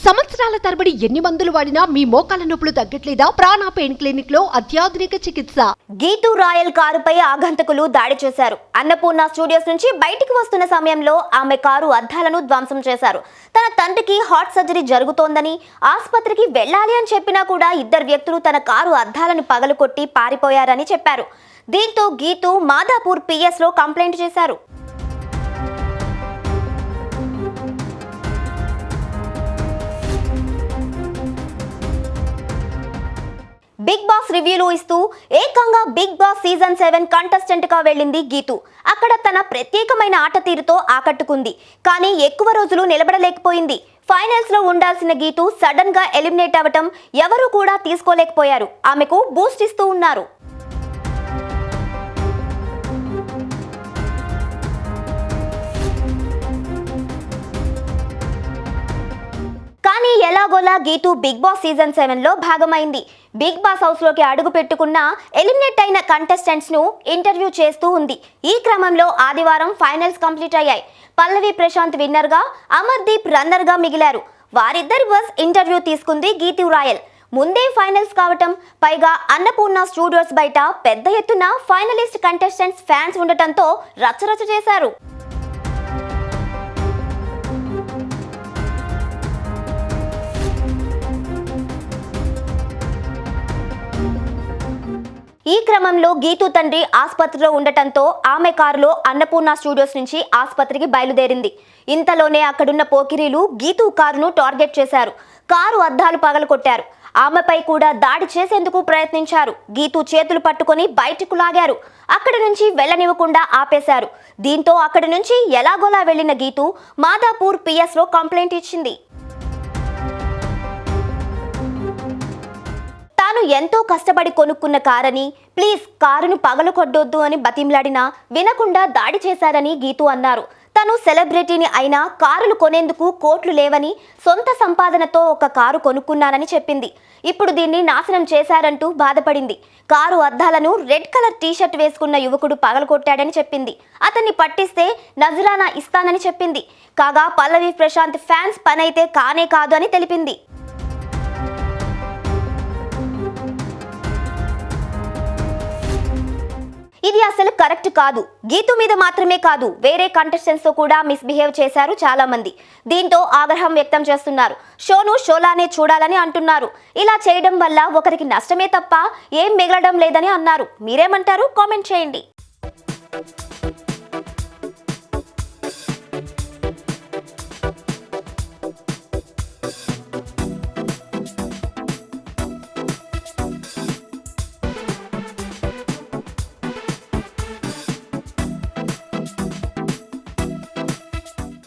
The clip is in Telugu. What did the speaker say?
సంవత్సరాల తరబడి ఎన్ని మందులు వాడినా మీ మోకాల నొప్పులు తగ్గట్లేదా? ప్రాణ పెయిన్ క్లినిక్ లో అత్యాధునిక చికిత్స. గీతూ రాయల్ కారుపై ఆగంతకులు దాడి చేశారు. అన్నపూర్ణ స్టూడియోస్ నుంచి బయటికి వస్తున్న సమయంలో ఆమె కారు అద్దాలను ధ్వంసం చేశారు. తన తండ్రికి హార్ట్ సర్జరీ జరుగుతోందని ఆసుపత్రికి వెళ్ళాలి అని చెప్పినా కూడా ఇద్దరు వ్యక్తులు తన కారు అద్దాలను పగలకొట్టి పారిపోయారని చెప్పారు. దీంతో గీతూ మాదాపూర్ పిఎస్ లో కంప్లైంట్ చేశారు. బిగ్ బాస్ రివ్యూలు ఇస్తూ ఏకంగా బిగ్ బాస్ సీజన్ 7 కంటెస్టెంట్ గా వెళ్ళింది గీతూ. అక్కడ తన ప్రత్యేకమైన ఆట తీరుతో ఆకట్టుకుంది. కానీ ఎక్కువ రోజులు నిలబడలేకపోయింది. ఫైనల్స్ లో ఉండాల్సిన గీతూ సడన్ గా ఎలిమినేట్ అవ్వటం ఎవరూ కూడా తీసుకోలేకపోయారు. ఆమెకు బూస్ట్ ఇస్తూ ఉన్నారు. కానీ ఎలాగోలా గీతూ బిగ్ బాస్ సీజన్ 7 లో భాగమైంది. బిగ్ బాస్ హౌస్ లోకి అడుగు పెట్టుకున్న ఎలిమినేట్ అయిన కంటెస్టెంట్స్ ను ఇంటర్వ్యూ చేస్తూ ఉంది. ఈ క్రమంలో ఆదివారం ఫైనల్స్ కంప్లీట్ అయ్యాయి. పల్లవి ప్రశాంత్ విన్నర్ గా, అమర్దీప్ రన్నర్ గా మిగిలారు. వారిద్దరి బస్ ఇంటర్వ్యూ తీసుకుంది గీతూ రాయల్. ముందే ఫైనల్స్ కావటం, పైగా అన్నపూర్ణ స్టూడియోస్ బయట పెద్ద ఎత్తున ఫైనలిస్ట్ కంటెస్టెంట్స్ ఫ్యాన్స్ ఉండటంతో రచ్చరచ్చ చేశారు. ఈ క్రమంలో గీతూ తండ్రి ఆసుపత్రిలో ఉండటంతో ఆమె కారులో అన్నపూర్ణ స్టూడియోస్ నుంచి ఆసుపత్రికి బయలుదేరింది. ఇంతలోనే అక్కడున్న పోకిరీలు గీతూ కారును టార్గెట్ చేశారు. కారు అద్దాలు పగలకొట్టారు. ఆమెపై కూడా దాడి చేసేందుకు ప్రయత్నించారు. గీతూ చేతులు పట్టుకొని బయటకు లాగారు. అక్కడి నుంచి వెళ్లనివ్వకుండా ఆపేశారు. దీంతో అక్కడి నుంచి ఎలాగోలా వెళ్లిన గీతూ మాదాపూర్ పిఎస్ లో కంప్లైంట్ ఇచ్చింది. తాను ఎంతో కష్టపడి కొనుక్కున్న కారని, ప్లీజ్ కారును పగలకొట్టొద్దు అని బతిమలాడినా వినకుండా దాడి చేశారని గీతూ అన్నారు. తను సెలబ్రిటీని అయినా కారులు కొనేందుకు కోట్లు లేవని, సొంత సంపాదనతో ఒక కారు కొనుక్కున్నానని చెప్పింది. ఇప్పుడు దీన్ని నాశనం చేశారంటూ బాధపడింది. కారు అద్దాలను రెడ్ కలర్ టీషర్ట్ వేసుకున్న యువకుడు పగలకొట్టాడని చెప్పింది. అతన్ని పట్టిస్తే నజరానా ఇస్తానని చెప్పింది. కాగా పల్లవి ప్రశాంత్ ఫ్యాన్స్ పనైతే కానే కాదు అని తెలిపింది. ఇది అసలు కరెక్ట్ కాదు. గీతూ మీద మాత్రమే కాదు, వేరే కంటెస్టెంట్స్ తో కూడా మిస్బిహేవ్ చేశారు చాలా మంది. దీంతో ఆగ్రహం వ్యక్తం చేస్తున్నారు. షోను షోలానే చూడాలని అంటున్నారు. ఇలా చేయడం వల్ల ఒకరికి నష్టమే తప్ప ఏం మిగలడం లేదని అన్నారు. మీరేమంటారు? కామెంట్ చేయండి.